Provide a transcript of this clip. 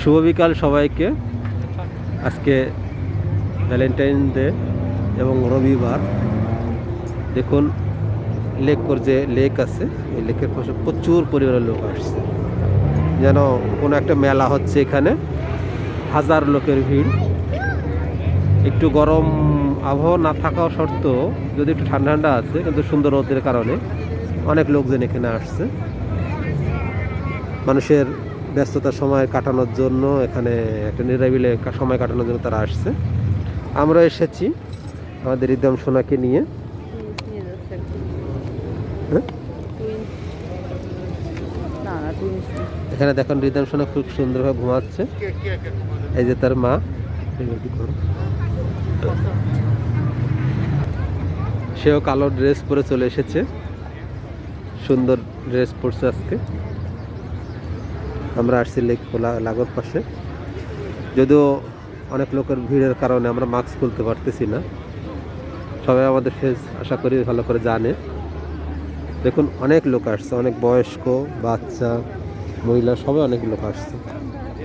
শুভ বিকাল সবাইকে। আজকে ভ্যালেন্টাইন ডে এবং রবিবার। দেখুন যে লেক আছে, এই লেকের পাশে প্রচুর পরিমাণের লোক আসছে, যেন কোনো একটা মেলা হচ্ছে এখানে। হাজার লোকের ভিড়। একটু গরম আবহাওয়া না থাকা সত্ত্বেও যদি একটু ঠান্ডা ঠান্ডা আছে, কিন্তু সুন্দর রোদের কারণে অনেক লোকজন এখানে আসছে। মানুষের ব্যস্ততার সময় কাটানোর জন্য, এখানে একটা নিরাবিলে সময় কাটানোর জন্য তারা আসছে। আমরা এসেছি আমাদের রিদম সোনাকে নিয়ে। এখানে দেখুন রিদম সোনা খুব সুন্দরভাবে ঘুমাচ্ছে। এই যে তার মা, সেও কালো ড্রেস পরে চলে এসেছে, সুন্দর ড্রেস পরছে আজকে। আমরা আসছি লেক লাগোর পাশে, যদিও অনেক লোকের ভিড়ের কারণে আমরা মাস্ক খুলতে পারতেছি না। সবাই আমাদের ফেস আশা করি ভালো করে জানে। দেখুন অনেক লোক আসছে, অনেক বয়স্ক, বাচ্চা, মহিলা, সবাই অনেক লোক আসছে।